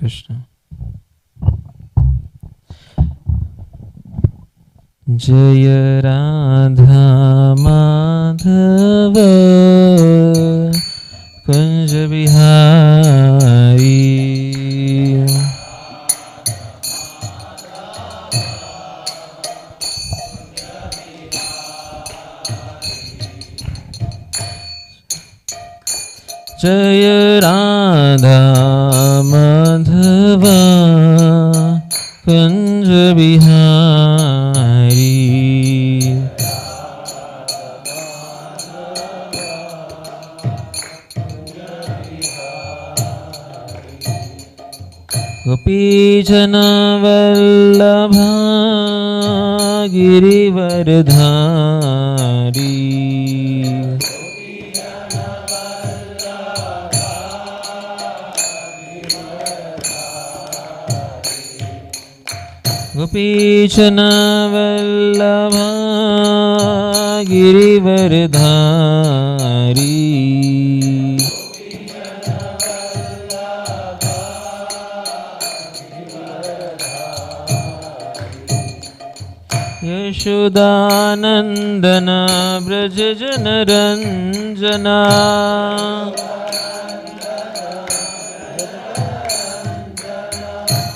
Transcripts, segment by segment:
कृष्ण। जय राधा माधव कुंज बिहारी। जय राधा माधव कुंज बिहारी। गोपीजन वल्लभा गिरिवरधारी। गोपीजन वल्लभा गिरिवरधारी। यशोदानंदन ब्रज जनरंजना।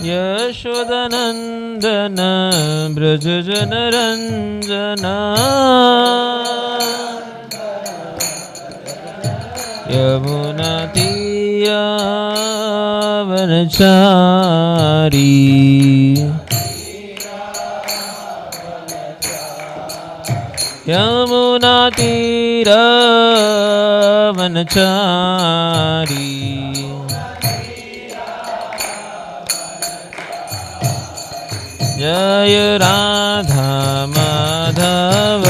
यशोदानंदन ब्रज जनरंजना। यमुना तीरावनचारी। यमुना तीरावनचारी। जय राधा माधव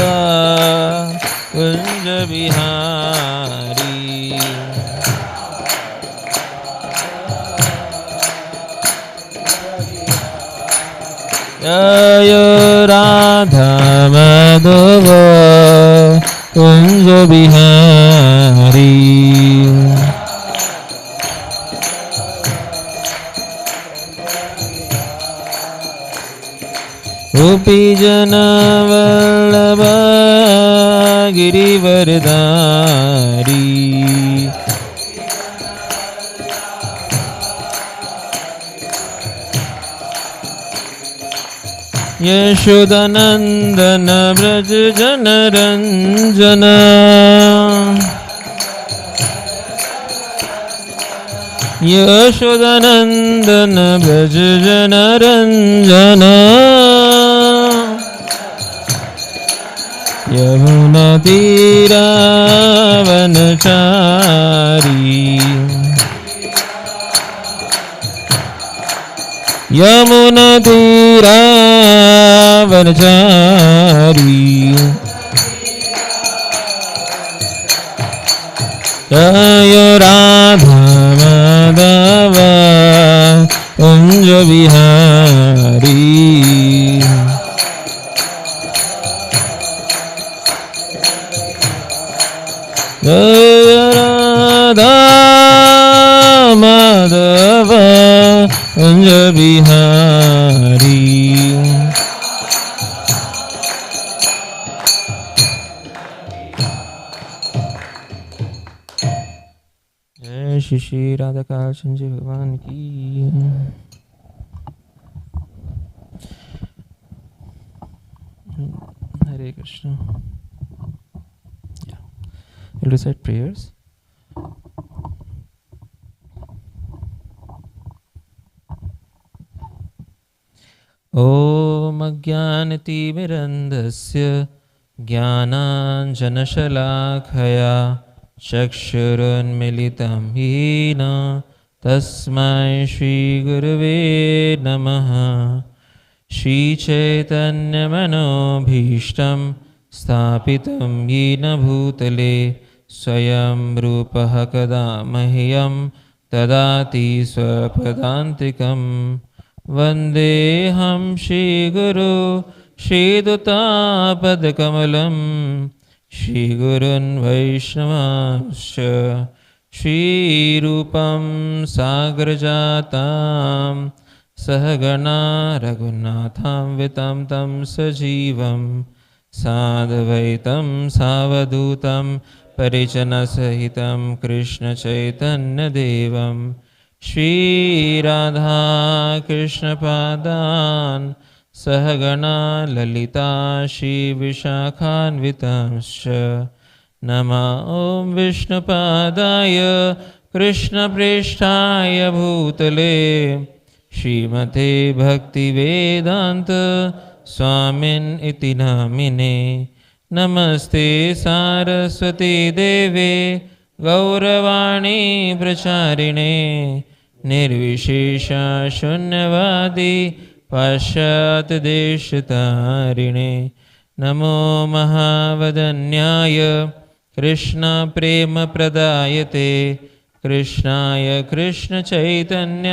कुंज बिहारी। जय राधा माधव कुंज बिहारी। गोपीजन वल्लभ गिरिवरधारी। यशोदानंदन ब्रज जनरंजना। यशोदानंदन ब्रज जनरंजना। यमुना तीरावनचारी। यमुना तीरावनचारी। जय राधा माधव कुंज बिहारी। जय राधा माधव कुंज बिहारी। जय श्री श्री राधा कृष्ण जी भगवान की। Hare Krishna. Yeah. We'll recite prayers. ॐ अज्ञानतिमिरन्धस्य ज्ञानाञ्जनशलाखया चक्षुरुन्मिलितं येन तस्मै श्रीगुरवे नमः। श्रीचैतन्यमनोभीष्टं स्थापितं येन भूतले स्वयं रूपः कदा मह्यं ददाति स्वपदान्तिकम्। वन्देऽहं श्रीगुरो श्रीदुतापदकमलं श्रीगुरुन् वैष्णवांश्च श्रीरूपं साग्रजातां सहगणा रघुनाथान्वितं तं सजीवं साद्वैतं सावधूतं परिजनसहितं कृष्णचैतन्यदेवं श्रीराधाकृष्णपादान् सहगणा ललिता श्रीविशाखान्वितांश्च नमः ॐ विष्णुपादाय कृष्णप्रेष्ठाय भूतले श्रीमते भक्तिवेदान्त स्वामिन् इति नामिने नमस्ते सारस्वती देवे गौरवाणी प्रचारिणे निर्विशेषा शून्यवादी पाश्चात्यदेशतारिणे नमो महावदन्याय कृष्णप्रेमप्रदायते कृष्णाय कृष्णचैतन्य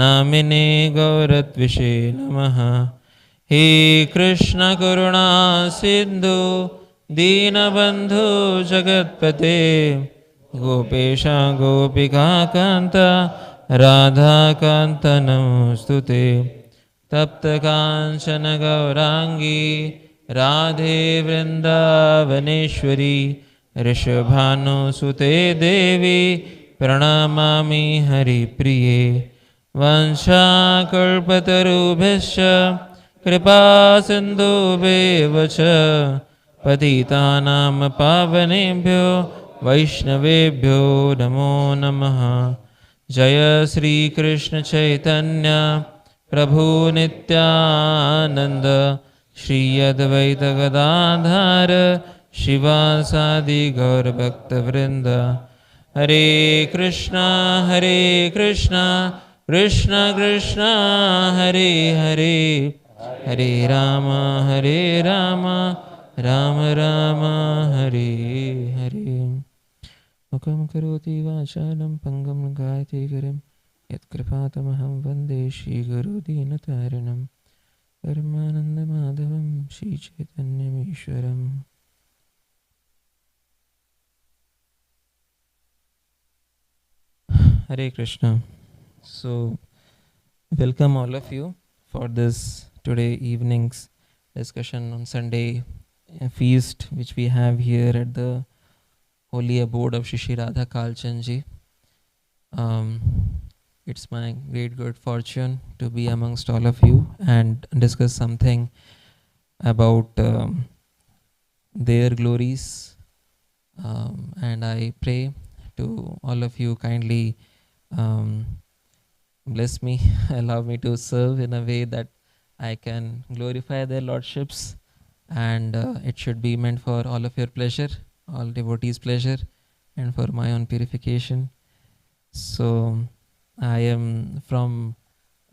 नामिने गौरत्विषे नमः हे कृष्ण करुणा सिन्धु दीनबन्धु जगत्पते गोपेश गोपिका कान्त राधाकान्त नमोऽस्तुते तप्तकाञ्चन गौराङ्गी राधे वृन्दावनेश्वरी ऋषभानुसुते देवी प्रणमामि हरिप्रिये वंशाकल्पतरुभ्यश्च कृपासिन्धुभ्येव च पतितानां पावनेभ्यो वैष्णवेभ्यो नमो नमः जय श्रीकृष्णचैतन्य प्रभु नित्यानन्द श्री अद्वैत गदाधर शिवासादि गौरभक्तवृंद हरे कृष्णा कृष्ण कृष्ण हरे हरे हरे राम राम राम हरे हरे मुखं करोति वाचालं पङ्गं गायते गिरिं यत्कृपातमहं वन्दे श्रीगुरुदीनतारिणं परमानन्दमाधवं श्रीचैतन्यमीश्वरम् Hare Krishna. So, welcome all of you for this today evening's discussion on Sunday feast which we have here at the holy abode of Shri Radha Kalchandji. It's my great good fortune to be amongst all of you and discuss something about their glories, and I pray to all of you kindly bless me, allow me to serve in a way that I can glorify their lordships, and it should be meant for all of your pleasure, all devotees' pleasure, and for my own purification. So I am from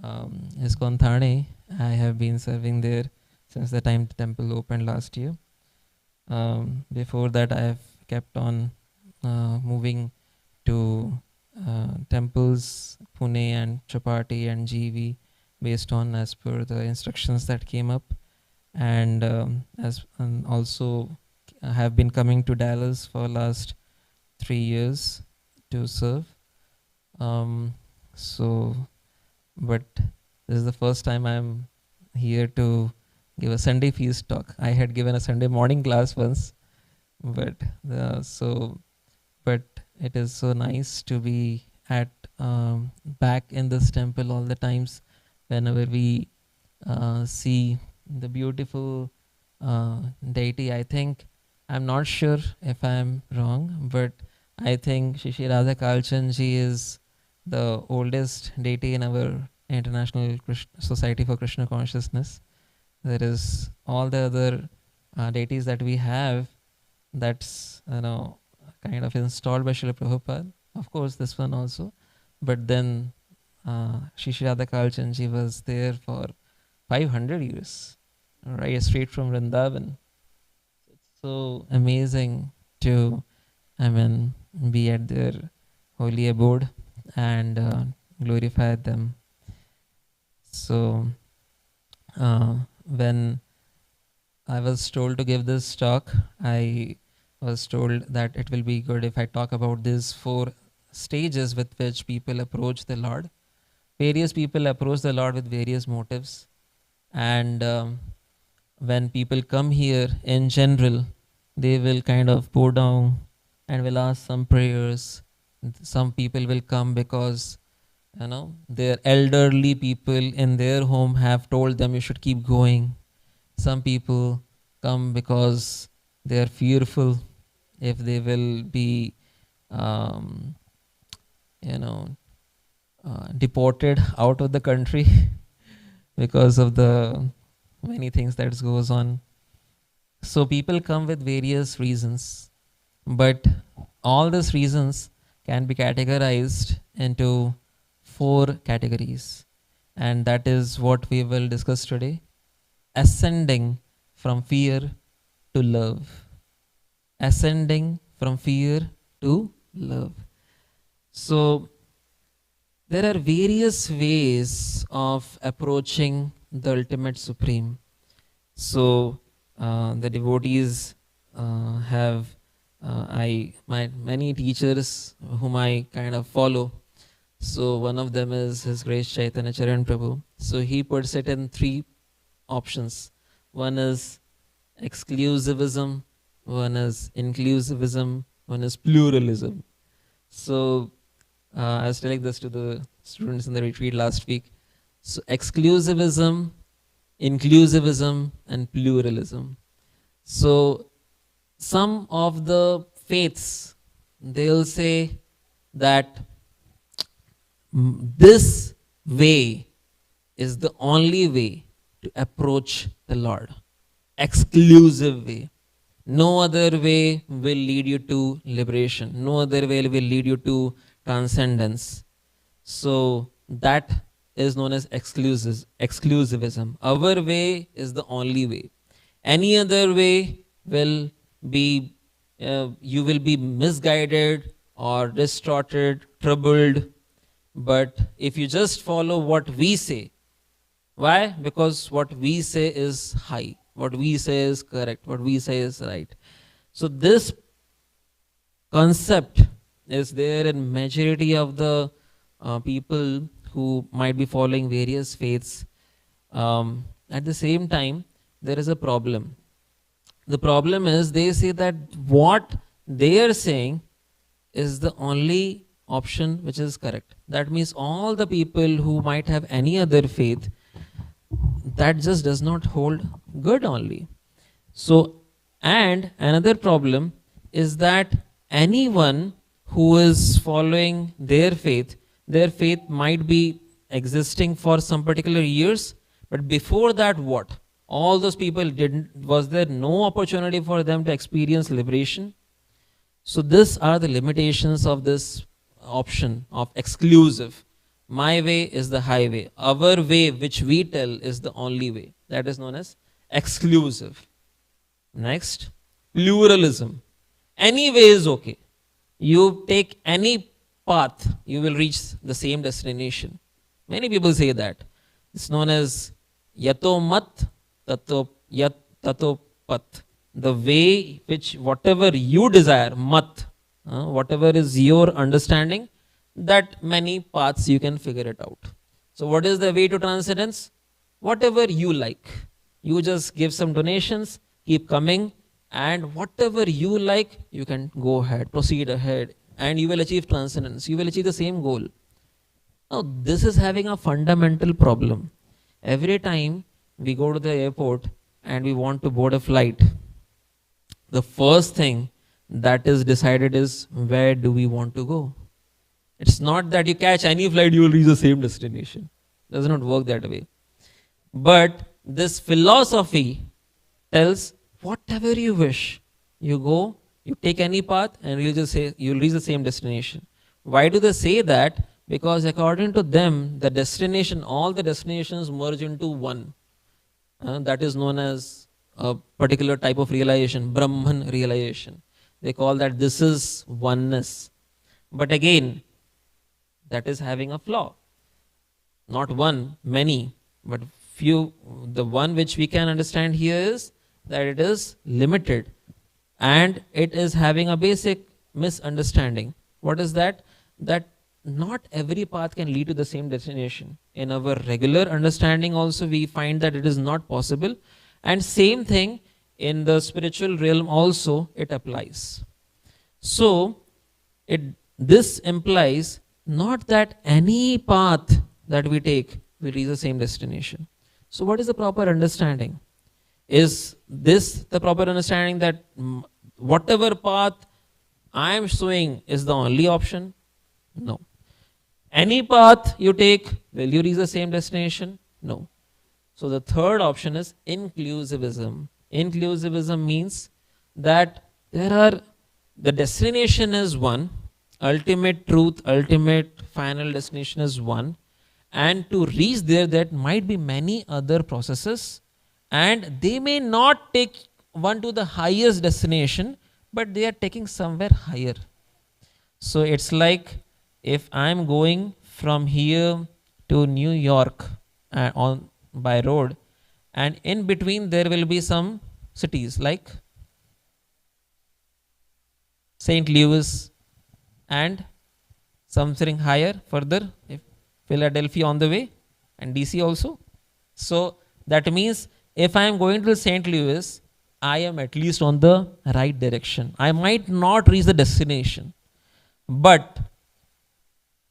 ISKCON Thane. I have been serving there since the time the temple opened last year. Before that, I have kept on moving to temples Pune and Chapati and GV based on as per the instructions that came up, and also I have been coming to Dallas for last 3 years to serve. But this is the first time I'm here to give a Sunday feast talk. I had given a Sunday morning class once, but it is so nice to be at back in this temple all the times whenever we see the beautiful deity. I think, I'm not sure if I'm wrong, but I think Shri Radha Kalchandji is the oldest deity in our International Society for Krishna Consciousness. There is all the other deities that we have, that's kind of installed by Srila Prabhupada. Of course, this one also. But then Shri Radha Kalchandji was there for 500 years, right, straight from Vrindavan. It's so amazing to, be at their holy abode and glorify them. So when I was told to give this talk, I was told that it will be good if I talk about these 4 stages with which people approach the Lord. Various people approach the Lord with various motives. And when people come here in general, they will kind of bow down and will ask some prayers. Some people will come because their elderly people in their home have told them you should keep going. Some people come because they are fearful if they will be um, you know deported out of the country because of the many things that goes on. So people come with various reasons, but all these reasons can be categorized into 4 categories, and that is what we will discuss today: ascending from fear to love. Ascending from fear to love. So there are various ways of approaching the ultimate supreme. So the devotees have my many teachers whom I kind of follow. So one of them is His Grace Chaitanya Charan Prabhu. So he puts it in 3 options. One is exclusivism, one is inclusivism, one is pluralism. So I was telling this to the students in the retreat last week. So exclusivism, inclusivism, and pluralism. So some of the faiths, they'll say that this way is the only way to approach the Lord. Exclusive way. No other way will lead you to liberation. No other way will lead you to transcendence. So that is known as exclusivism. Our way is the only way. Any other way will be, you will be misguided or distorted, troubled. But if you just follow what we say, why? Because what we say is high, what we say is correct, what we say is right. So this concept is there in majority of the people who might be following various faiths. At the same time, there is a problem. The problem is they say that what they are saying is the only option which is correct. That means all the people who might have any other faith, that just does not hold good only. So, and another problem is that anyone who is following their faith might be existing for some particular years, but before that, what? All those people was there no opportunity for them to experience liberation? So these are the limitations of this option of exclusive. My way is the highway. Our way, which we tell, is the only way. That is known as exclusive. Next, pluralism. Any way is okay. You take any path, you will reach the same destination. Many people say that. It's known as yato mat tato yat tato pat. The way which whatever you desire, mat, whatever is your understanding, that many paths you can figure it out. So what is the way to transcendence? Whatever you like. You just give some donations, keep coming, and whatever you like, you can go ahead, proceed ahead, and you will achieve transcendence. You will achieve the same goal. Now, this is having a fundamental problem. Every time we go to the airport and we want to board a flight, the first thing that is decided is where do we want to go? It's not that you catch any flight, you will reach the same destination. It does not work that way. But this philosophy tells whatever you wish, you go, you take any path, and you'll reach the same destination. Why do they say that? Because according to them, the destination, all the destinations merge into one. That is known as a particular type of realization, Brahman realization. They call that this is oneness. But again, that is having a flaw. Not one, many, but few. The one which we can understand here is that it is limited and it is having a basic misunderstanding. What is that? that not every path can lead to the same destination. In our regular understanding also we find that it is not possible, and same thing in the spiritual realm also it applies. So it this implies not that any path that we take will reach the same destination. So what is the proper understanding? Is this the proper understanding that whatever path I am showing is the only option? No. Any path you take, will you reach the same destination? No. So the third option is inclusivism. Inclusivism means that there are, the destination is one, ultimate truth, ultimate final destination is one, and to reach there, that might be many other processes, and they may not take one to the highest destination, but they are taking somewhere higher. So it's like if I'm going from here to New York on by road, and in between there will be some cities like St. Louis and something higher further, if Philadelphia on the way, and DC also. So that means if I am going to St. Louis, I am at least on the right direction. I might not reach the destination, but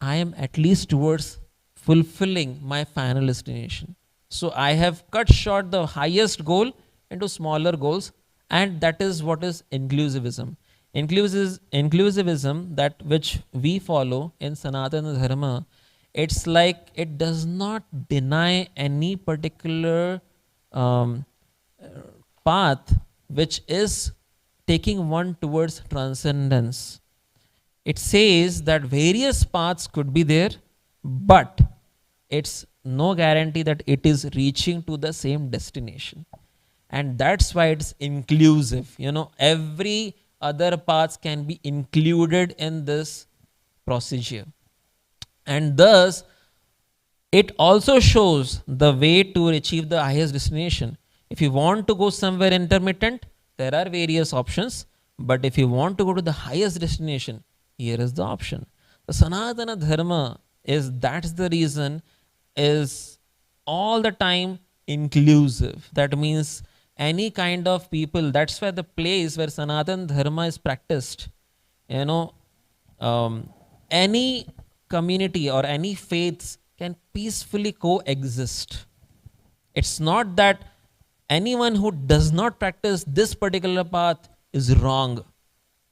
I am at least towards fulfilling my final destination. So I have cut short the highest goal into smaller goals, and that is what is inclusivism. Inclusivism, that which we follow in Sanatana Dharma, it's like it does not deny any particular um, path which is taking one towards transcendence. It says that various paths could be there, but it's no guarantee that it is reaching to the same destination. And that's why it's inclusive. Every other paths can be included in this procedure. And thus, it also shows the way to achieve the highest destination. If you want to go somewhere intermittent, there are various options. But if you want to go to the highest destination, here is the option. The Sanatana Dharma that's the reason, is all the time inclusive. That means any kind of people, that's why the place where Sanatana Dharma is practiced, any community or any faiths can peacefully coexist. It's not that anyone who does not practice this particular path is wrong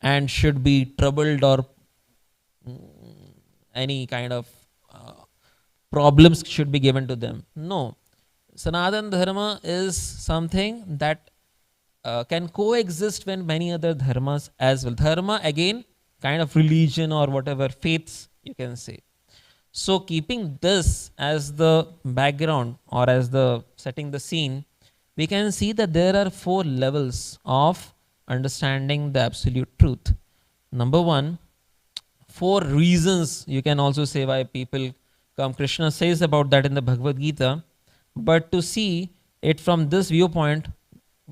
and should be troubled, or any kind of problems should be given to them. No. Sanatana Dharma is something that can coexist with many other dharmas as well. Dharma, again, kind of religion or whatever, faiths, you can say. So keeping this as the background or as the setting the scene, we can see that there are 4 levels of understanding the absolute truth. Number 1, 4 reasons, you can also say, why people come. Krishna says about that in the Bhagavad Gita. But to see it from this viewpoint,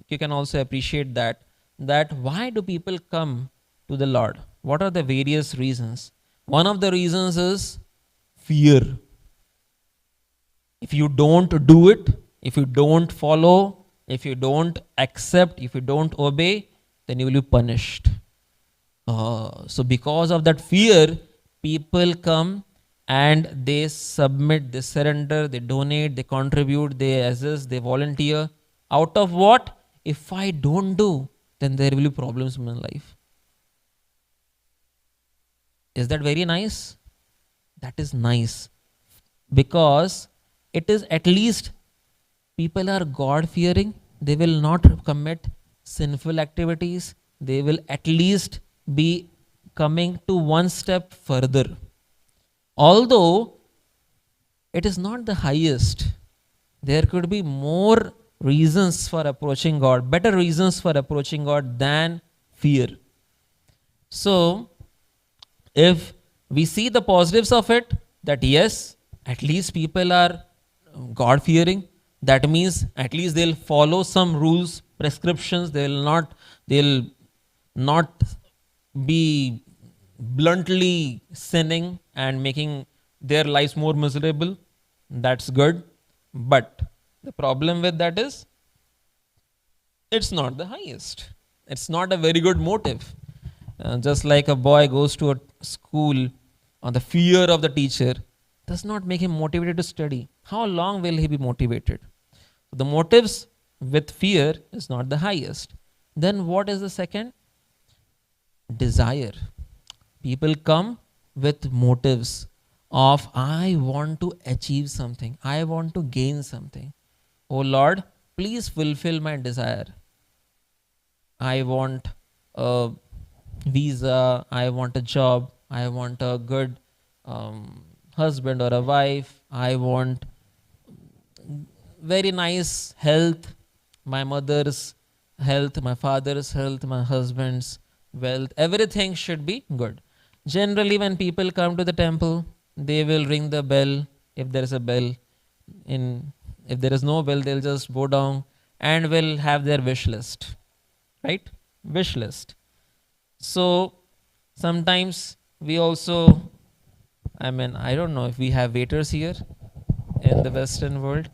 you can also appreciate that why do people come to the Lord? What are the various reasons? One of the reasons is fear. If you don't do it, if you don't follow, if you don't accept, if you don't obey, then you will be punished. So because of that fear, people come and they submit, they surrender, they donate, they contribute, they assist, they volunteer. Out of what? If I don't do, then there will be problems in my life. Is that very nice? That is nice. Because it is at least people are God-fearing. They will not commit sinful activities. They will at least be coming to one step further. Although it is not the highest, there could be more reasons for approaching God, better reasons for approaching God than fear. So, if we see the positives of it, that yes, at least people are God-fearing, that means at least they'll follow some rules, prescriptions, they'll not be bluntly sinning and making their lives more miserable. That's good. But the problem with that is it's not the highest. It's not a very good motive. Just like a boy goes to a school on the fear of the teacher, does not make him motivated to study. How long will he be motivated? The motives with fear is not the highest. Then what is the second? Desire. People come with motives of I want to achieve something, I want to gain something. Oh Lord, please fulfill my desire. I want a visa, I want a job, I want a good husband or a wife, I want very nice health, my mother's health, my father's health, my husband's wealth, everything should be good. Generally, when people come to the temple, they will ring the bell if there is a bell. In if there is no bell, they'll just go down and will have their wish list, right? Wish list. So sometimes we also, I mean, I don't know if we have waiters here in the Western world.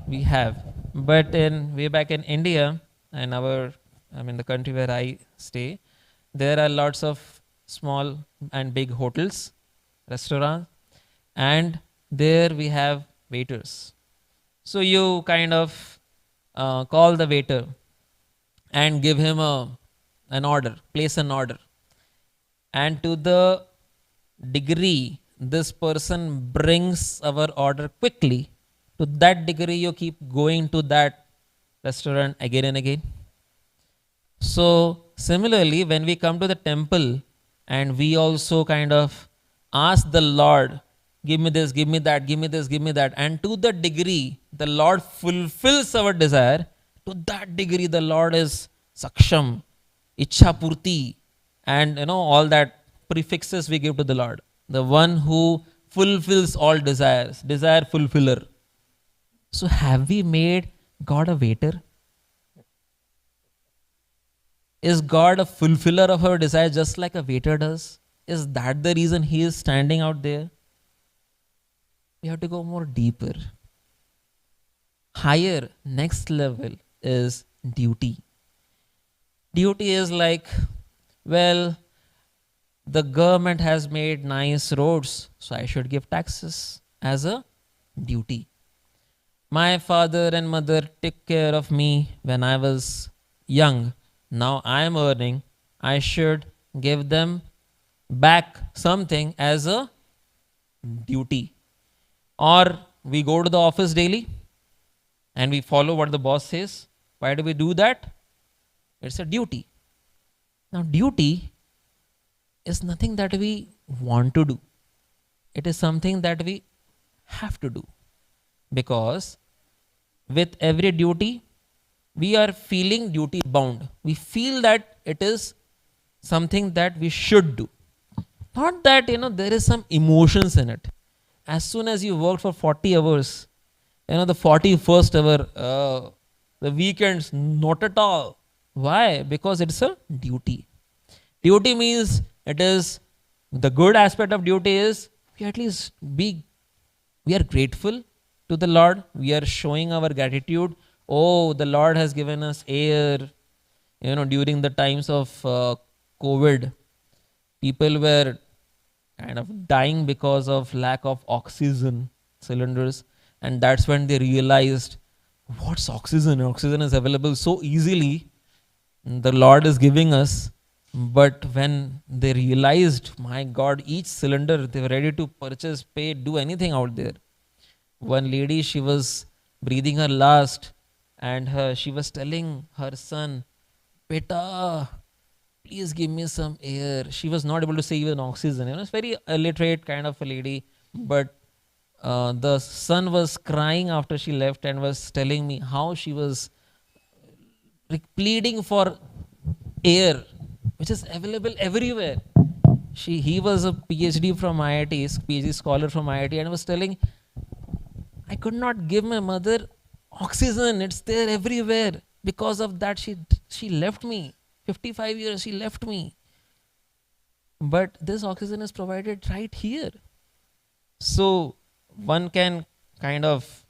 We have, but in way back in India and the country where I stay, there are lots of small and big hotels, restaurants, and there we have waiters. So you kind of call the waiter and give him an order, place an order. And to the degree this person brings our order quickly, to that degree you keep going to that restaurant again and again. So similarly, when we come to the temple and we also kind of ask the Lord, give me this, give me that, give me this, give me that, and to the degree the Lord fulfills our desire, to that degree the Lord is saksham, ichha purti, and all that prefixes we give to the Lord, the one who fulfills all desires, desire fulfiller. So have we made God a waiter? Is God a fulfiller of our desire just like a waiter does? Is that the reason he is standing out there? We have to go more deeper. Higher, next level is duty. Duty is like, well, the government has made nice roads, so I should give taxes as a duty. My father and mother took care of me when I was young. Now I am earning. I should give them back something as a duty. Or we go to the office daily and we follow what the boss says. Why do we do that? It's a duty. Now, duty is nothing that we want to do. It is something that we have to do. Because with every duty, we are feeling duty bound. We feel that it is something that we should do. Not that, there is some emotions in it. As soon as you work for 40 hours, the 41st hour, the weekends, not at all. Why? Because it's a duty. Duty means it is, the good aspect of duty is we at least we are grateful to the Lord. We are showing our gratitude. Oh, the Lord has given us air. During the times of COVID, people were kind of dying because of lack of oxygen cylinders. And that's when they realized, what's oxygen? Oxygen is available so easily. The Lord is giving us. But when they realized, my God, each cylinder, they were ready to purchase, pay, do anything out there. One lady, she was breathing her last, and she was telling her son, Beta, please give me some air. She was not able to say even oxygen. It's very illiterate kind of a lady. But the son was crying after she left and was telling me how she was pleading for air, which is available everywhere. He was a PhD from IIT, PhD scholar from IIT, and was telling, I could not give my mother oxygen. It's there everywhere. Because of that, she left me. 55 years, she left me. but this oxygen is provided right here. So one can kind of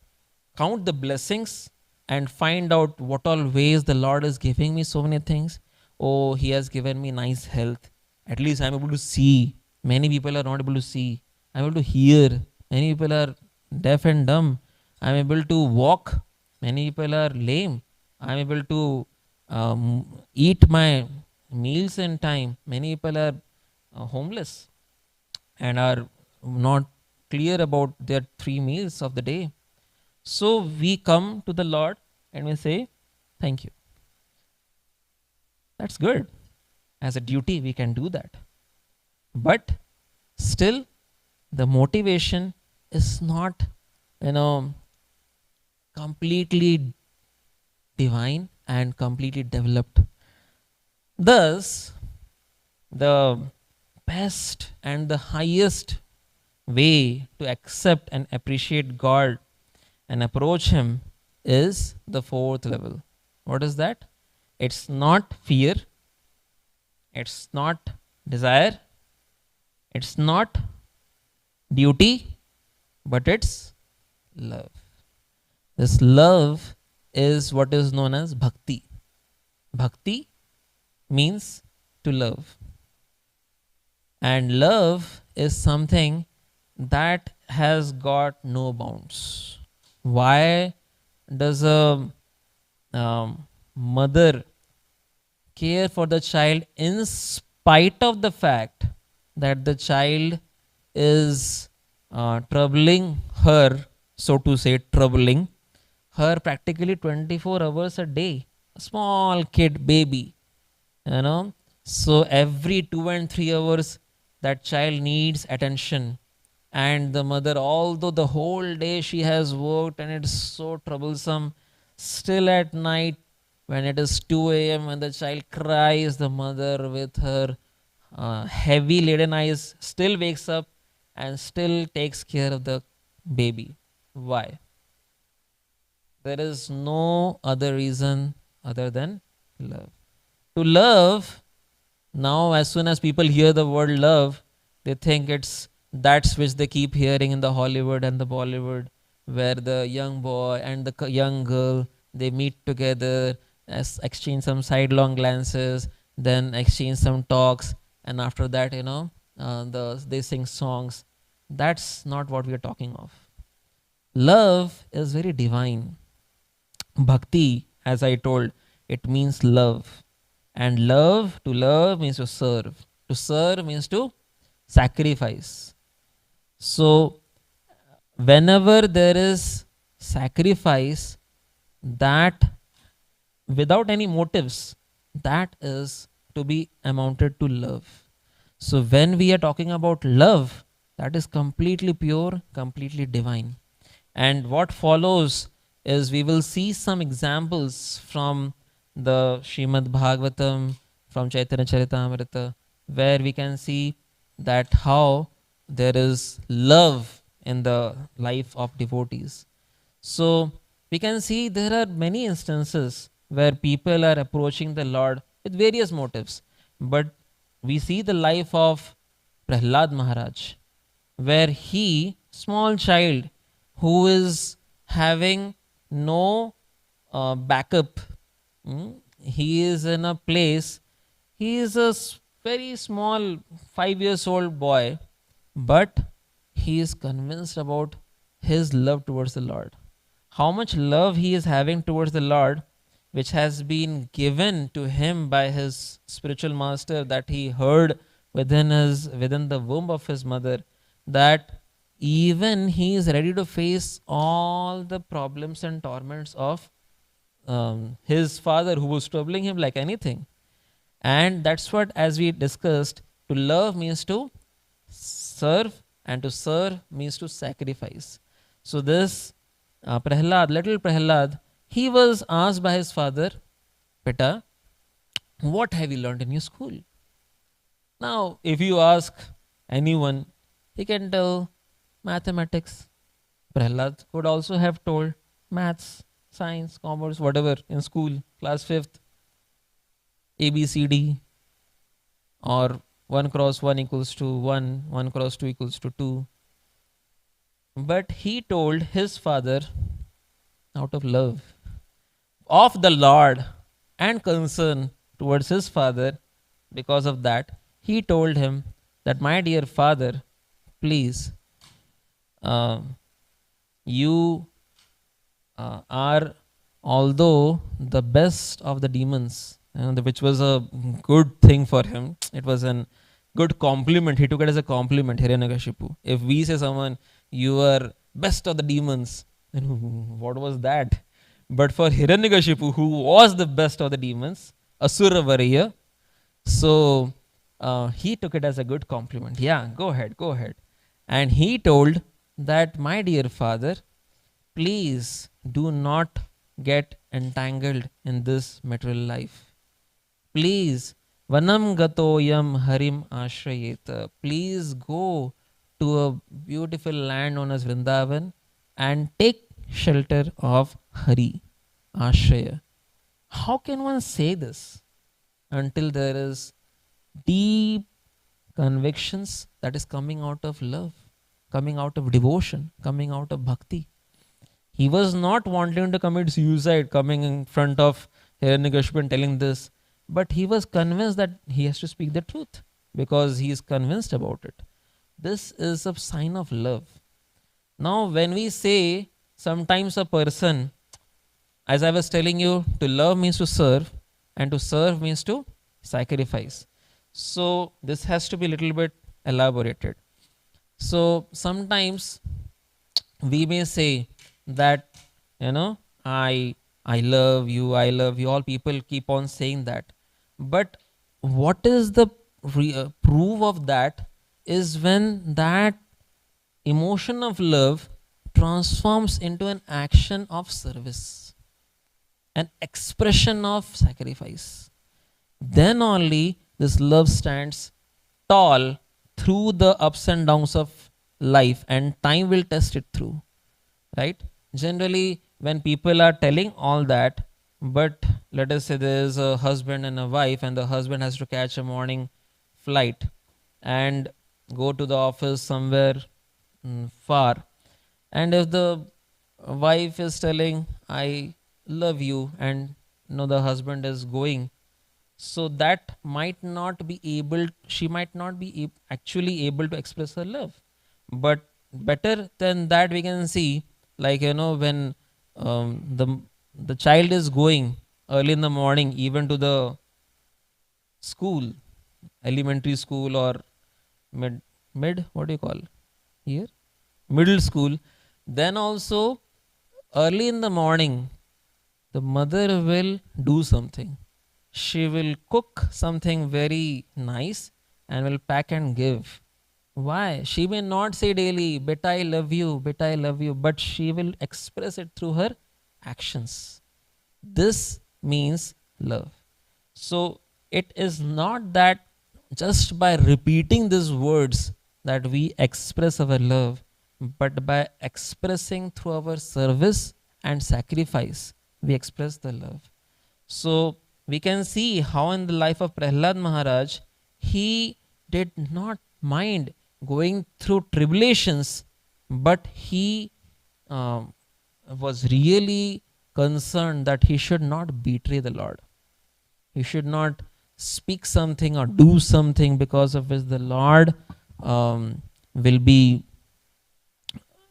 count the blessings and find out what all ways the Lord is giving me so many things. Oh, He has given me nice health. At least I'm able to see. Many people are not able to see. I'm able to hear. Many people are deaf and dumb. I'm able to walk. Many people are lame. I'm able to eat my meals in time. Many people are homeless and are not clear about their 3 meals of the day. So we come to the Lord and we say, thank you. That's good. As a duty, we can do that. But still, the motivation is not, you know, completely divine and completely developed. Thus, the best and the highest way to accept and appreciate God and approach Him is the fourth level. What is that? It's not fear, it's not desire, it's not duty, but it's love. This love is what is known as bhakti. Bhakti means to love. And love is something that has got no bounds. Why does a mother care for the child in spite of the fact that the child is troubling her, so to say, troubling her practically 24 hours a day? A small kid, baby, you know. So every 2 and 3 hours, that child needs attention. And the mother, although the whole day she has worked and it's so troublesome, still at night, when it is 2 a.m., when the child cries, the mother, with her heavy laden eyes, still wakes up and still takes care of the baby. Why? There is no other reason other than love. To love, now as soon as people hear the word love, they think it's that's which they keep hearing in the Hollywood and the Bollywood, where the young boy and the young girl, they meet together, exchange some sidelong glances, then exchange some talks, and after that, they sing songs. That's not what we are talking of. Love is very divine. Bhakti, as I told, it means love. And to love means to serve. To serve means to sacrifice. So, whenever there is sacrifice, that without any motives, that is to be amounted to love. So, when we are talking about love, that is completely pure, completely divine. And what follows is we will see some examples from the Srimad Bhagavatam, from Chaitanya Charitamrita, where we can see that how there is love in the life of devotees. So we can see there are many instances where people are approaching the Lord with various motives. But we see the life of Prahlad Maharaj, where he, small child, who is having no backup, he is in a place, he is a very small 5 years old boy, but he is convinced about his love towards the Lord. How much love he is having towards the Lord, which has been given to him by his spiritual master, that he heard within the womb of his mother, that even he is ready to face all the problems and torments of his father, who was troubling him like anything. And that's what, as we discussed, to love means to serve, and to serve means to sacrifice. So this Prahlad, little Prahlad, he was asked by his father, Peta, what have you learned in your school? Now, if you ask anyone, he can tell mathematics. Prahlad could also have told maths, science, commerce, whatever in school, class 5th, ABCD, or 1 cross 1 equals to 1, 1 cross 2 equals to 2. But he told his father, out of love of the Lord and concern towards his father, because of that, he told him that, my dear father, please, uh, you are, although the best of the demons, which was a good thing for him. It was a good compliment. He took it as a compliment, Hiranyakashipu. If we say someone, you are best of the demons, then what was that? But for Hiranyakashipu, who was the best of the demons, Asura Varya, so he took it as a good compliment. Yeah, go ahead, go ahead. And he told that, my dear father, please do not get entangled in this material life. Please, vanam gatoyam harim ashrayeta. Please go to a beautiful land known as Vrindavan and take shelter of Hari, Ashraya. How can one say this until there is deep convictions that is coming out of love, coming out of devotion, coming out of bhakti? He was not wanting to commit suicide, coming in front of Hiranyakashipu and telling this, but he was convinced that he has to speak the truth because he is convinced about it. This is a sign of love. Now, when we say sometimes a person, as I was telling you, to love means to serve, and to serve means to sacrifice. So, this has to be a little bit elaborated. So, sometimes we may say that, I love you, I love you. All people keep on saying that. But what is the proof of that is when that emotion of love transforms into an action of service, an expression of sacrifice. Then only this love stands tall through the ups and downs of life, and time will test it through, right? Generally, when people are telling all that, but let us say there is a husband and a wife, and the husband has to catch a morning flight and go to the office somewhere far, and if the wife is telling, I love you, and the husband is going, so that might not be able, she might not be actually able to express her love. But better than that, we can see, like, when the child is going early in the morning, even to the school, elementary school, or mid what do you call here, middle school, then also early in the morning, the mother will do something. She will cook something very nice and will pack and give. Why? She may not say daily, beta I love you, beta I love you, but she will express it through her actions. This means love. So it is not that just by repeating these words that we express our love, but by expressing through our service and sacrifice, we express the love. So we can see how in the life of Prahlad Maharaj, he did not mind going through tribulations, but he was really concerned that he should not betray the Lord. He should not speak something or do something because of which the Lord will be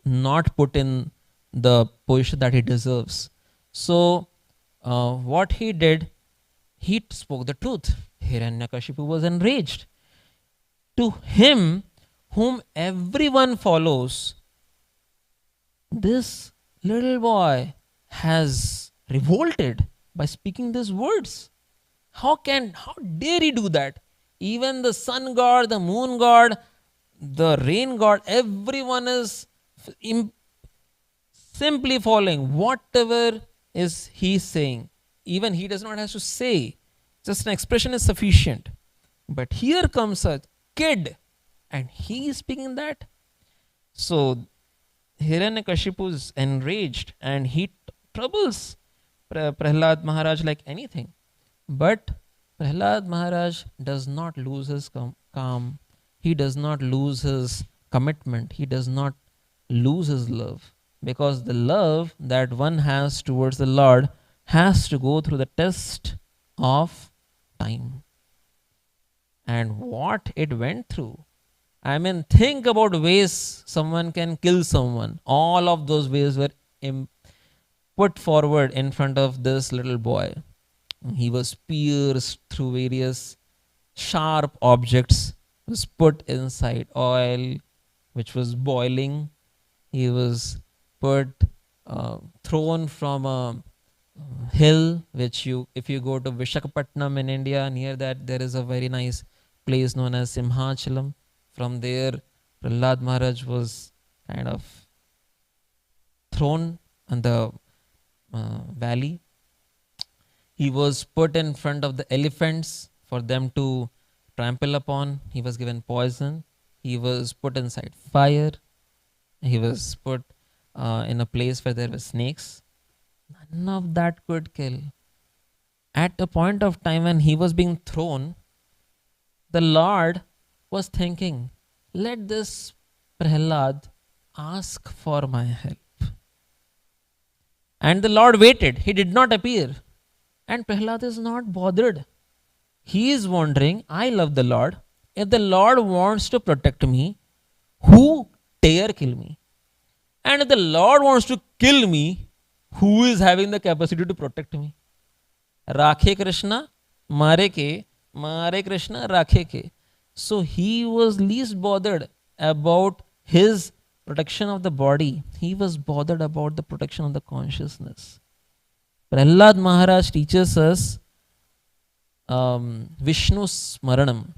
not put in the position that he deserves. So what he did, he spoke the truth. Hiranyakashipu was enraged. To him whom everyone follows, this little boy has revolted by speaking these words. How dare he do that? Even the sun god, the moon god, the rain god, everyone is simply following whatever is he saying. Even he does not have to say, just an expression is sufficient. But here comes a kid and he is speaking that. So Hiranyakashipu is enraged and he troubles Prahlad Maharaj like anything. But Prahlad Maharaj does not lose his calm. He does not lose his commitment. He does not lose his love. Because the love that one has towards the Lord has to go through the test of time. And what it went through. I mean, think about ways someone can kill someone. All of those ways were put forward in front of this little boy. He was pierced through various sharp objects, was put inside oil, which was boiling. He was put, thrown from a hill, which if you go to Vishakhapatnam in India, near that there is a very nice place known as Simhachalam. From there, Prahlad Maharaj was kind of thrown in the valley. He was put in front of the elephants for them to trample upon. He was given poison. He was put inside fire. He was put in a place where there were snakes. None of that could kill. At a point of time when he was being thrown, the Lord was thinking, let this Prahlad ask for my help. And the Lord waited. He did not appear. And Prahlad is not bothered. He is wondering, I love the Lord. If the Lord wants to protect me, who dare kill me? And if the Lord wants to kill me, who is having the capacity to protect me? Rakhe Krishna, Mare Krishna, Rakhe ke. So he was least bothered about his protection of the body. He was bothered about the protection of the consciousness. Prahlad Maharaj teaches us Vishnu Smaranam.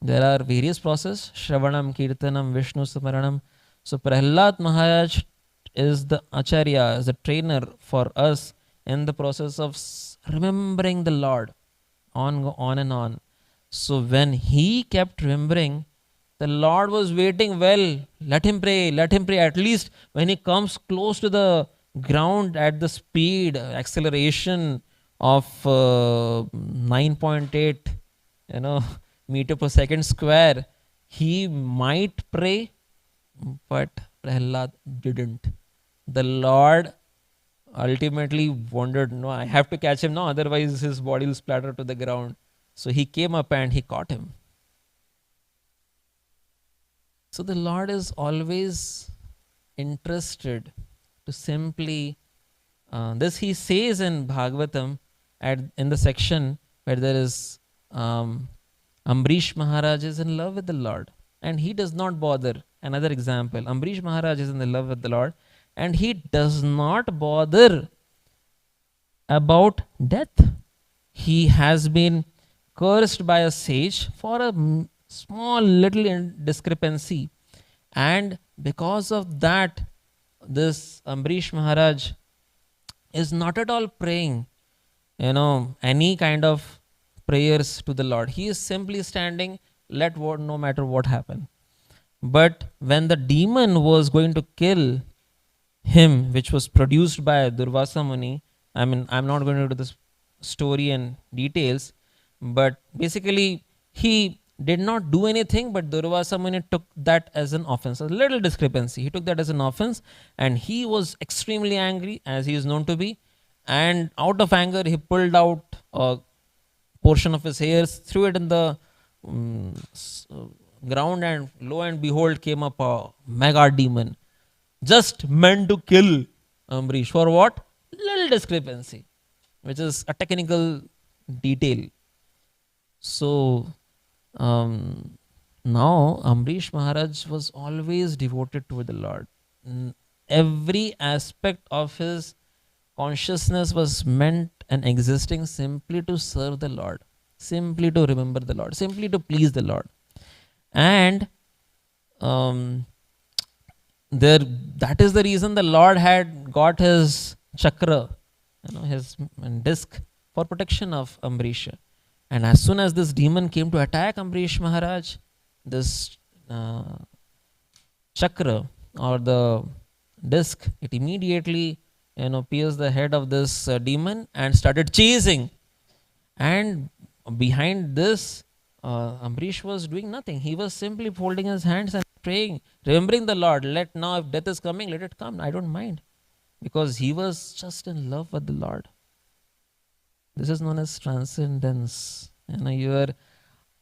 There are various processes, Shravanam, Kirtanam, Vishnu Smaranam. So Prahlad Maharaj is the Acharya, is the trainer for us in the process of remembering the Lord on and on. So when he kept remembering, the Lord was waiting, well, let him pray. At least when he comes close to the ground at the speed, acceleration of 9.8, meter per second square, he might pray, but Prahlad didn't. The Lord ultimately wondered, no, I have to catch him now, otherwise his body will splatter to the ground. So he came up and he caught him. So the Lord is always interested to simply, this he says in Bhagavatam, in the section where there is Ambrish Maharaj is in love with the Lord and he does not bother. Another example, Ambrish Maharaj is in love with the Lord and he does not bother about death. He has been cursed by a sage for a small little discrepancy, and because of that, this Ambrish Maharaj is not at all praying, any kind of prayers to the Lord. He is simply standing, no matter what happen. But when the demon was going to kill him, which was produced by Durvasa Muni, I'm not going to do this story and details, but basically he did not do anything, but Durvasa Muni took that as an offense, a little discrepancy. He took that as an offense and he was extremely angry, as he is known to be, and out of anger he pulled out a portion of his hairs, threw it in the ground, and lo and behold came up a mega demon, just meant to kill Ambrish. For what? Little discrepancy, which is a technical detail. So now Ambrish Maharaj was always devoted to the Lord. Every aspect of his consciousness was meant and existing simply to serve the Lord, simply to remember the Lord, simply to please the Lord. And that is the reason the Lord had got his chakra, his disc, for protection of Ambrish. And as soon as this demon came to attack Ambrish Maharaj, this chakra or the disc, it immediately pierced the head of this demon and started chasing. And behind this, Ambrish was doing nothing. He was simply folding his hands and praying, remembering the Lord. Let now, if death is coming, let it come. I don't mind. Because he was just in love with the Lord. This is known as transcendence. You are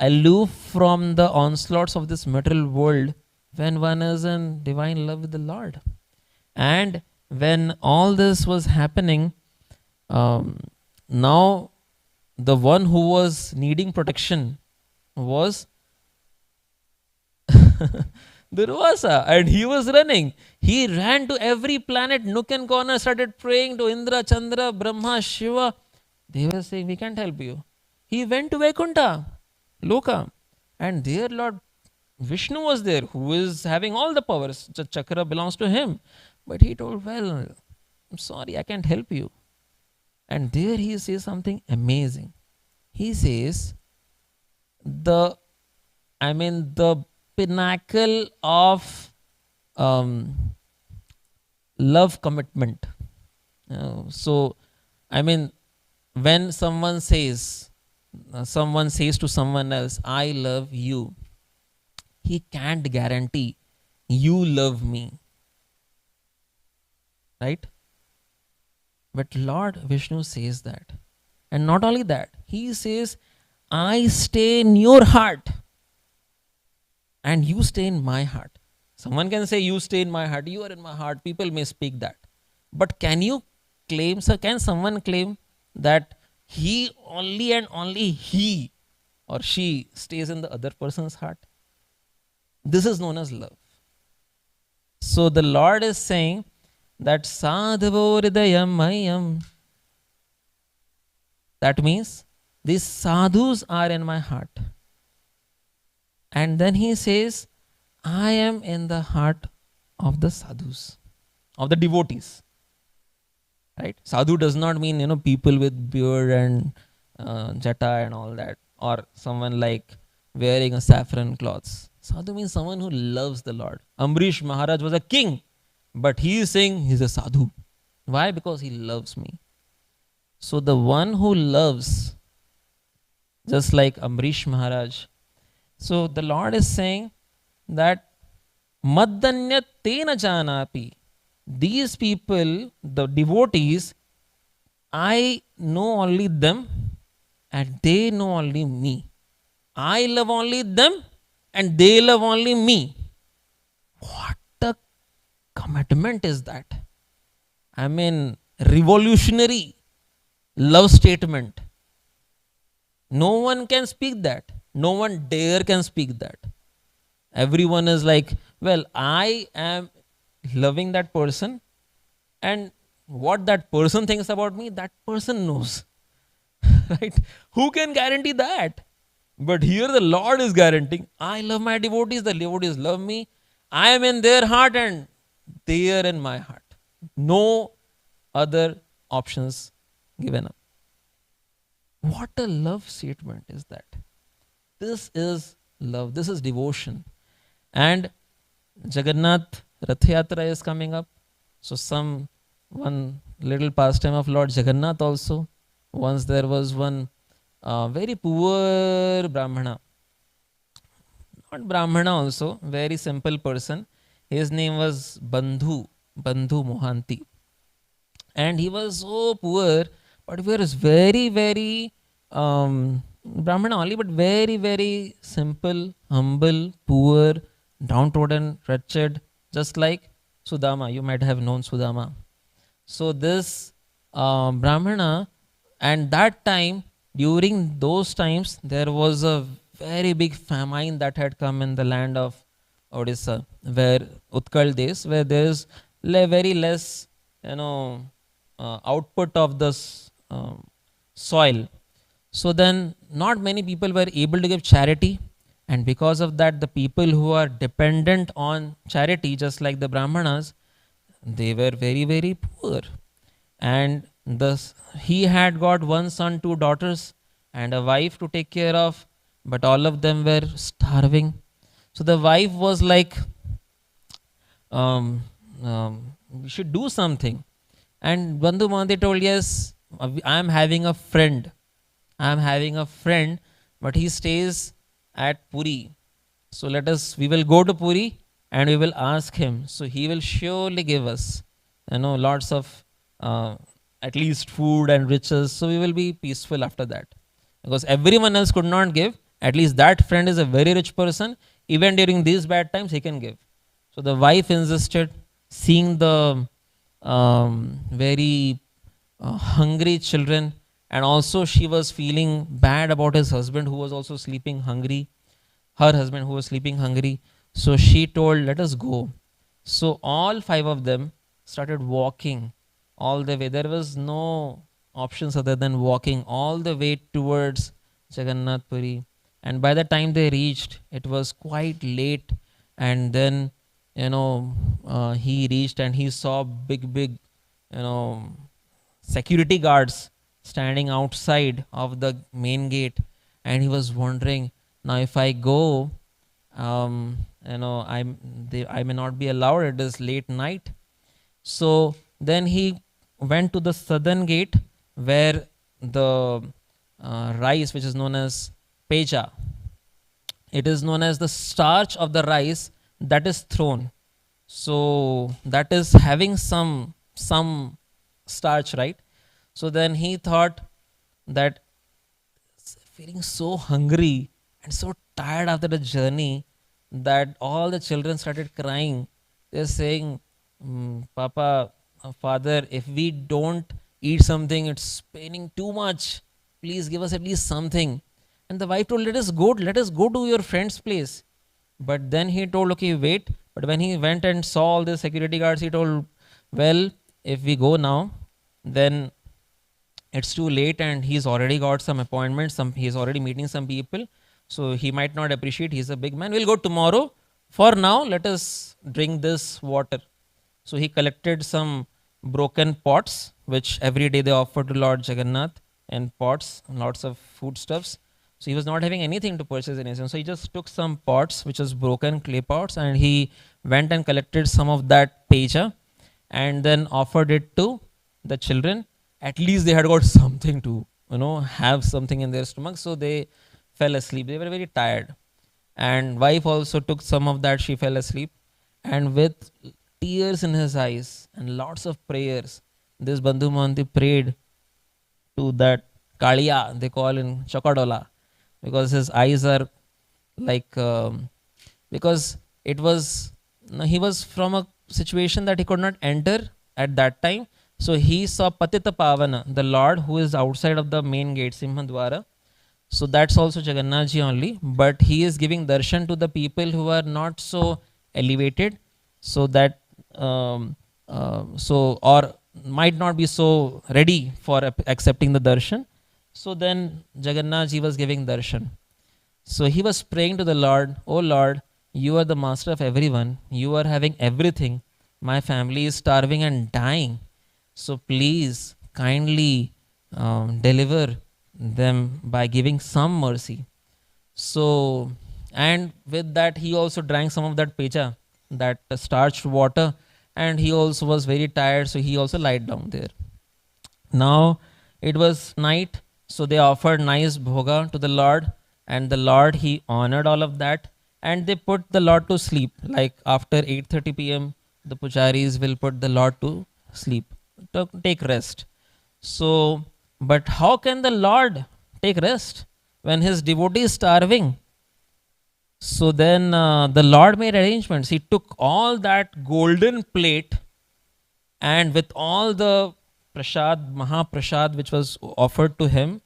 aloof from the onslaughts of this material world when one is in divine love with the Lord. And when all this was happening, um, now the one who was needing protection was Durvasa, and he was running. He ran to every planet, nook and corner, started praying to Indra, Chandra, Brahma, Shiva. They were saying, we can't help you. He went to Vaikuntha, Loka, and there Lord Vishnu was there, who is having all the powers. The chakra belongs to him. But he told, well, I'm sorry, I can't help you. And there he says something amazing. He says, the the pinnacle of love commitment. So, when someone says to someone else, I love you, he can't guarantee you love me. Right? But Lord Vishnu says that. And not only that, he says, I stay in your heart and you stay in my heart. Someone can say, you stay in my heart, you are in my heart. People may speak that. But can someone claim that he only and only he or she stays in the other person's heart? This is known as love. So the Lord is saying that sadhavo hridayam mayam. That means these sadhus are in my heart. And then he says, I am in the heart of the sadhus, of the devotees. Right? Sadhu does not mean, people with beard and jata and all that, or someone like wearing a saffron cloths. Sadhu means someone who loves the Lord. Ambrish Maharaj was a king, but he is saying he's a sadhu. Why? Because he loves me. So the one who loves, just like Ambrish Maharaj. So the Lord is saying that Maddanya tena janapi. These people, the devotees, I know only them and they know only me. I love only them and they love only me. What a commitment is that? Revolutionary love statement. No one can speak that. No one dare can speak that. Everyone is like, well, I am loving that person, and what that person thinks about me, that person knows. Right? Who can guarantee that? But here the Lord is guaranteeing, I love my devotees, the devotees love me, I am in their heart and they are in my heart. No other options given up. What a love statement is that? This is love, this is devotion. And Jagannath Rath Yatra is coming up. So one little pastime of Lord Jagannath also. Once there was one very poor Brahmana. Not Brahmana also, very simple person. His name was Bandhu Mohanty. And he was so poor, but he was very, very Brahmana only, but very, very simple, humble, poor, downtrodden, wretched, just like Sudama. You might have known Sudama. So this Brahmana, and that time, during those times, there was a very big famine that had come in the land of Odisha, where Utkal Desh, where there is very less, output of this soil. So then not many people were able to give charity, and because of that, the people who are dependent on charity, just like the Brahmanas, they were very, very poor. And thus he had got one son, two daughters, and a wife to take care of, but all of them were starving. So the wife was like, we should do something. And Bandhu Mohanty told, yes, I am having a friend. But he stays at Puri. So we will go to Puri and we will ask him. So he will surely give us, lots of uh, at least food and riches. So we will be peaceful after that. Because everyone else could not give. At least that friend is a very rich person. Even during these bad times, he can give. So the wife insisted, seeing the very hungry children, and also she was feeling bad about his husband who was also sleeping hungry, her husband who was sleeping hungry. So she told, let us go. So all five of them started walking all the way. There was no options other than walking all the way towards Jagannath Puri. And by the time they reached, it was quite late. And then, he reached and he saw big, you know, security guards standing outside of the main gate. And he was wondering, now if I go, I may not be allowed. It is late night. So then he went to the southern gate where the rice, which is known as peja, it is known as the starch of the rice that is thrown. So that is having some starch, right? So then he thought that, feeling so hungry and so tired after the journey, that all the children started crying. They're saying, Papa, Father, if we don't eat something, it's paining too much. Please give us at least something. And the wife told, let us go to your friend's place. But then he told, okay, wait. But when he went and saw all the security guards, he told, well, if we go now, then it's too late and he's already got some appointments. He's already meeting some people. So he might not appreciate. He's a big man. We'll go tomorrow. For now, let us drink this water. So he collected some broken pots, which every day they offer to Lord Jagannath, and pots, lots of foodstuffs. So he was not having anything to purchase anything. So he just took some pots, which was broken clay pots, and he went and collected some of that peja and then offered it to the children. At least they had got something to, have something in their stomach. So they fell asleep. They were very tired. And wife also took some of that. She fell asleep. And with tears in his eyes and lots of prayers, this Bandhu Mohanty prayed to that Kaliya, they call in Chakadola, because his eyes are like, because it was, he was from a situation that he could not enter at that time. So he saw Patita Pavana, the Lord who is outside of the main gate, Simhadwara. So that's also Jagannath ji only, but he is giving darshan to the people who are not so elevated, so that or might not be so ready for accepting the darshan. So then Jagannath ji was giving darshan. So he was praying to the Lord, oh Lord, you are the master of everyone. You are having everything. My family is starving and dying. So please kindly deliver them by giving some mercy. So, and with that, he also drank some of that pecha, that starched water, and he also was very tired. So he also lied down there. Now it was night. So they offered nice bhoga to the Lord, and the Lord, he honored all of that, and they put the Lord to sleep. Like after 8:30 p.m., the pujaris will put the Lord to sleep, to take rest. So, but how can the Lord take rest when his devotee is starving? So then the Lord made arrangements. He took all that golden plate, and with all the prasad, Mahaprasad, which was offered to him,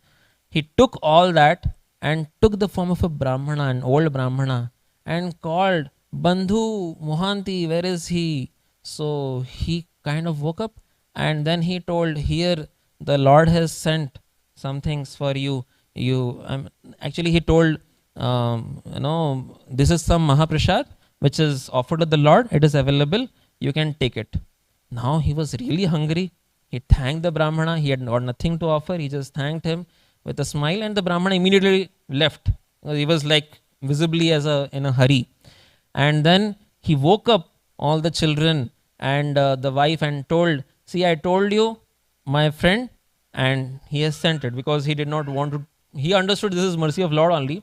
he took all that and took the form of a Brahmana, an old Brahmana, and called, Bandhu Mohanty, where is he? So he kind of woke up, and then he told, here the Lord has sent some things for you. Actually he told, this is some Mahaprasad which is offered to the Lord. It is available. You can take it. Now he was really hungry. He thanked the Brahmana. He had got nothing to offer. He just thanked him with a smile, and the Brahmana immediately left. He was like visibly in a hurry. And then he woke up all the children and the wife and told, see, I told you, my friend, and he has sent it, because he did not want to, he understood this is mercy of Lord only.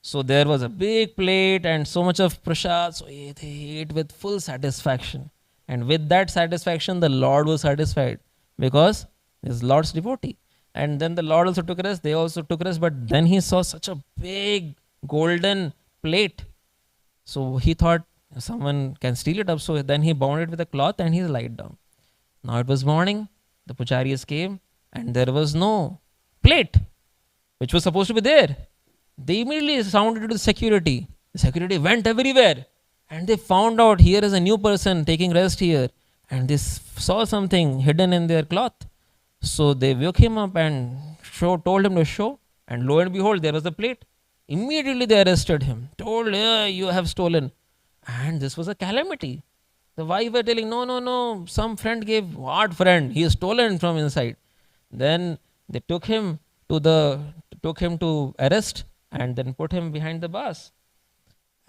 So there was a big plate and so much of prasad. So they ate with full satisfaction. And with that satisfaction, the Lord was satisfied because his Lord's devotee. And then the Lord also took rest. They also took rest. But then he saw such a big golden plate. So he thought someone can steal it up. So then he bound it with a cloth and he lied down. Now it was morning. The pujaris came and there was no plate which was supposed to be there. They immediately sounded to the security. The security went everywhere and they found out here is a new person taking rest here, and they saw something hidden in their cloth. So they woke him up and told him to show, and lo and behold, there was the plate. Immediately they arrested him, told, yeah, you have stolen. And this was a calamity. The wife were telling, no, no, no, some friend gave, what friend? He is stolen from inside. Then they took him to arrest and then put him behind the bars.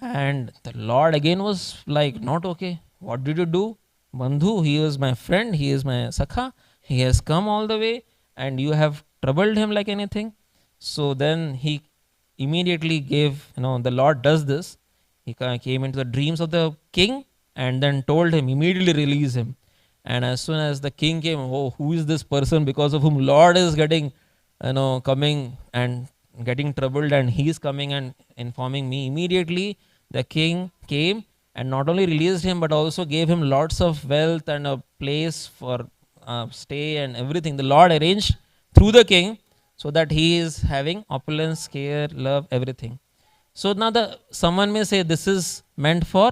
And the Lord again was like, not okay. What did you do? Bandhu, he is my friend, he is my sakha, he has come all the way and you have troubled him like anything. So then he immediately gave, the Lord does this. He came into the dreams of the king and then told him, immediately release him. And as soon as the king came, oh, who is this person because of whom Lord is getting, coming and getting troubled, and he is coming and informing me. Immediately the king came and not only released him but also gave him lots of wealth and a place for stay and everything. The Lord arranged through the king so that he is having opulence, care, love, everything. So now someone may say this is meant for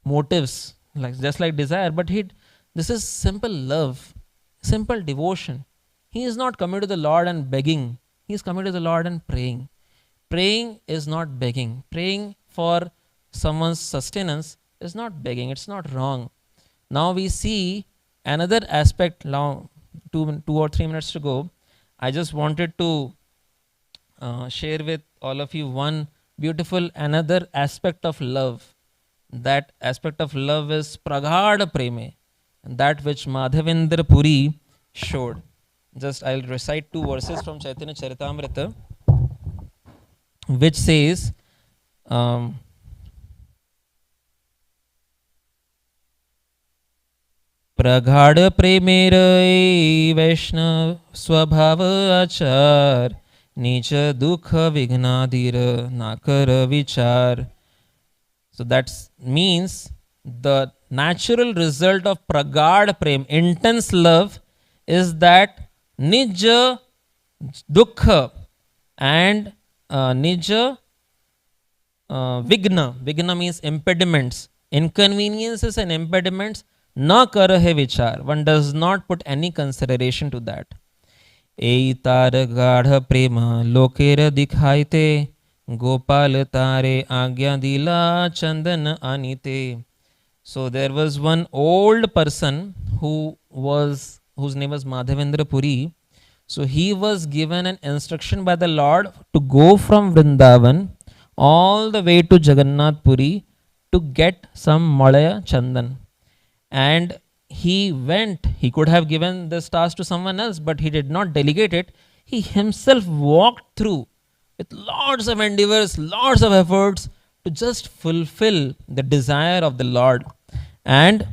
motives, like just like desire, but this is simple love, simple devotion. He is not coming to the Lord and begging. He is coming to the Lord and praying. Praying is not begging. Praying for someone's sustenance is not begging. It's not wrong. Now we see another aspect. Now, 2 or 3 minutes to go. I just wanted to share with all of you one beautiful another aspect of love. That aspect of love is Praghada Preme, that which Madhavendra Puri showed. Just I'll recite 2 verses from Chaitanya Charitamrita, which says, Praghada Premera Vaishnav Swabhava Achar Nicha Dukha Vignadira Nakara Vichar. So that means the natural result of Praghad Prem, intense love, is that Nija Dukha and Nija Vigna. Vigna means impediments, inconveniences and impediments. Na karahe vichar. One does not put any consideration to that. Ei tar gadha prema lokera dikhaite Gopal tare agya dila chandan anite. So there was one old person whose name was Madhavendra Puri. So he was given an instruction by the Lord to go from Vrindavan all the way to Jagannath Puri to get some Malaya Chandan. And he went. He could have given this task to someone else, but he did not delegate it. He himself walked through with lots of endeavors, lots of efforts to just fulfill the desire of the Lord. And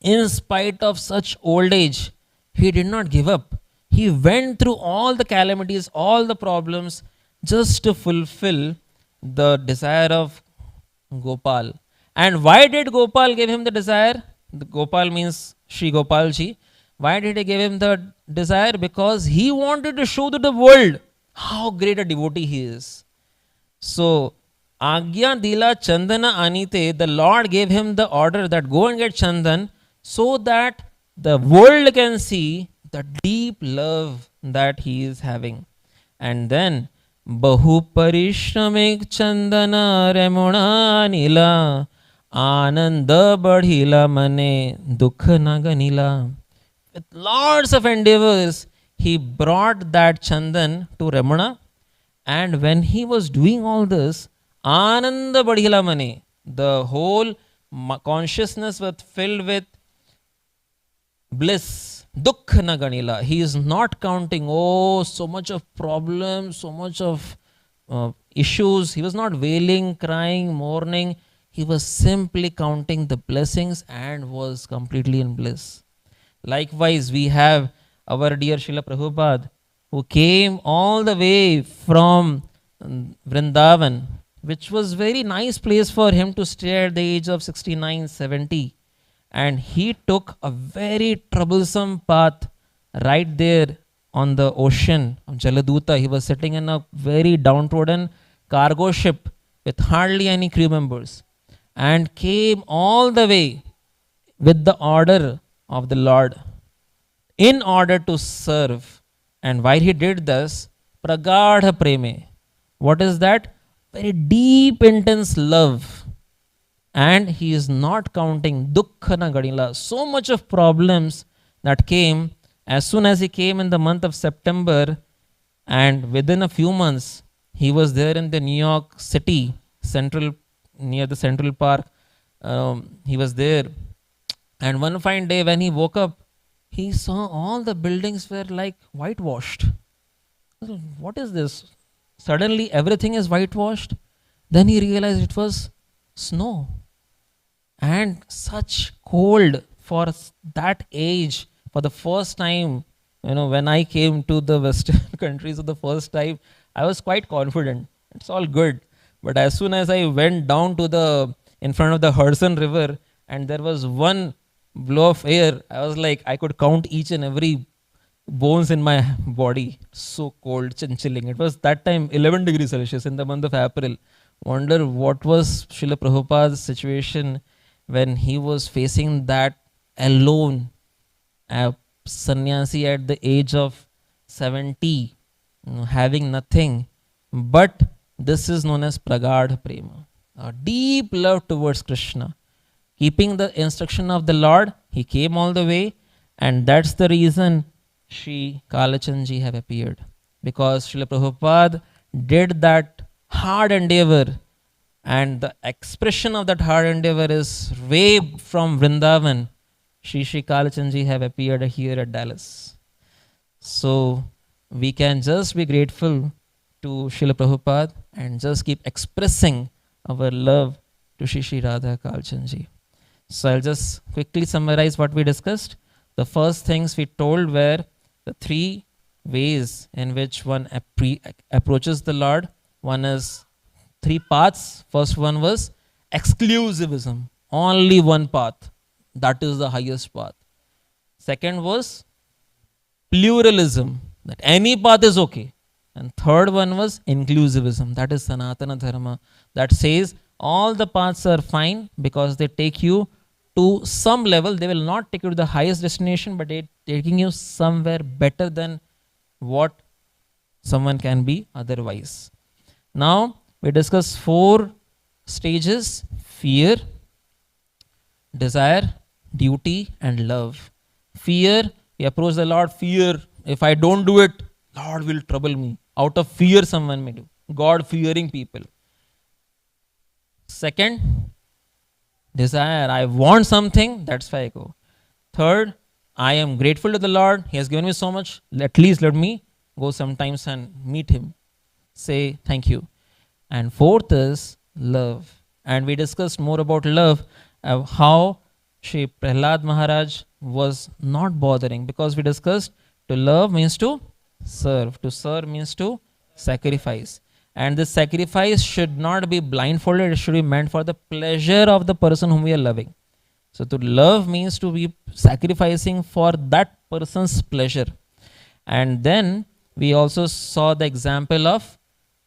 in spite of such old age, he did not give up. He went through all the calamities, all the problems, just to fulfill the desire of Gopal. And why did Gopal give him the desire? The Gopal means Sri Gopalji. Why did he give him the desire? Because he wanted to show to the world how great a devotee he is. So, Agya Dila Chandana Anite, the Lord gave him the order that go and get Chandan so that the world can see the deep love that he is having. And then, Bahu Parishramik Chandana Remuna Nila Ananda Badhila Mane Dukha Naganila. With lots of endeavors, he brought that Chandan to Ramana. And when he was doing all this, Ananda Badhila Mane, the whole consciousness was filled with bliss, dukh na ganila. He is not counting, oh, so much of problems, so much of issues. He was not wailing, crying, mourning. He was simply counting the blessings and was completely in bliss. Likewise, we have our dear Srila Prabhupada, who came all the way from Vrindavan, which was very nice place for him to stay at the age of 69, 70. And he took a very troublesome path right there on the ocean of Jaladuta. He was sitting in a very downtrodden cargo ship with hardly any crew members and came all the way with the order of the Lord in order to serve. And while he did this, pragadha preme. What is that? Very deep, intense love. And he is not counting dukkha na gadila. So much of problems that came as soon as he came in the month of September, and within a few months, he was there in the New York City, central near the Central Park. He was there, and one fine day when he woke up, he saw all the buildings were like whitewashed. What is this? Suddenly everything is whitewashed. Then he realized it was snow. And such cold for that age. For the first time, when I came to the Western countries for the first time, I was quite confident. It's all good. But as soon as I went down to the in front of the Hudson River, and there was one blow of air, I was like, I could count each and every bones in my body. So cold and chilling. It was that time 11 degrees Celsius in the month of April. Wonder what was Srila Prabhupada's situation when he was facing that alone, a sannyasi at the age of 70, having nothing. But this is known as pragadha prema, a deep love towards Krishna. Keeping the instruction of the Lord, he came all the way, and that's the reason Sri Kalachandji have appeared. Because Srila Prabhupada did that hard endeavor, and the expression of that hard endeavor is way from Vrindavan. Sri Kalachandji have appeared here at Dallas. So we can just be grateful to Srila Prabhupada and just keep expressing our love to Shri Radha Kalachandji. So I'll just quickly summarize what we discussed. The first things we told were the three ways in which one approaches the Lord. One is three paths. First one was exclusivism, only one path. That is the highest path. Second was pluralism, that any path is okay. And third one was inclusivism, that is Sanatana Dharma, that says all the paths are fine because they take you to some level. They will not take you to the highest destination, but they're taking you somewhere better than what someone can be otherwise. Now, we discuss 4 stages: fear, desire, duty, and love. Fear, we approach the Lord, fear, if I don't do it, Lord will trouble me. Out of fear, someone may do. God fearing people. Second, desire, I want something, that's why I go. Third, I am grateful to the Lord, He has given me so much, at least let me go sometimes and meet Him, say thank you. And fourth is love. And we discussed more about love, how Shri Prahlad Maharaj was not bothering, because we discussed to love means to serve. To serve means to sacrifice. And this sacrifice should not be blindfolded, it should be meant for the pleasure of the person whom we are loving. So to love means to be sacrificing for that person's pleasure. And then we also saw the example of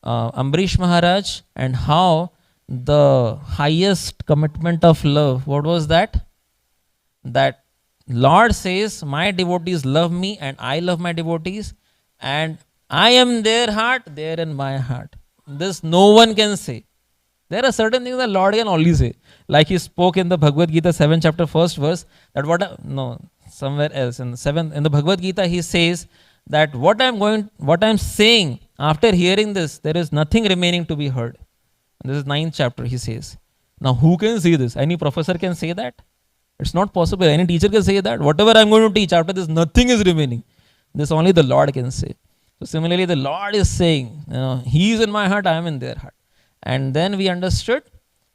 Ambrish Maharaj and how the highest commitment of love, what was that? That Lord says, my devotees love me and I love my devotees, and I am their heart, they are in my heart. This no one can say. There are certain things that Lord can only say. Like He spoke in the Bhagavad Gita 7 chapter 1st verse, that somewhere else in the Bhagavad Gita He says that what I'm saying, after hearing this, there is nothing remaining to be heard. And this is 9th chapter He says. Now who can say this? Any professor can say that? It's not possible. Any teacher can say that. Whatever I'm going to teach, after this, nothing is remaining. This only the Lord can say. So similarly, the Lord is saying, He is in my heart, I am in their heart. And then we understood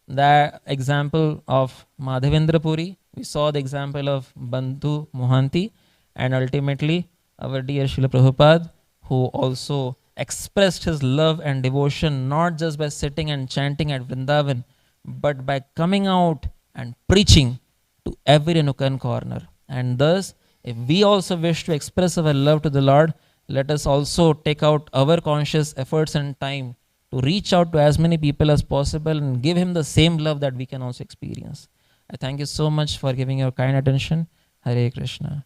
the example of Madhavendra Puri. We saw the example of Bandhu Mohanty, and ultimately our dear Srila Prabhupada, who also expressed his love and devotion not just by sitting and chanting at Vrindavan, but by coming out and preaching to every nook and corner. And thus, if we also wish to express our love to the Lord, let us also take out our conscious efforts and time to reach out to as many people as possible and give Him the same love that we can also experience. I thank you so much for giving your kind attention. Hare Krishna.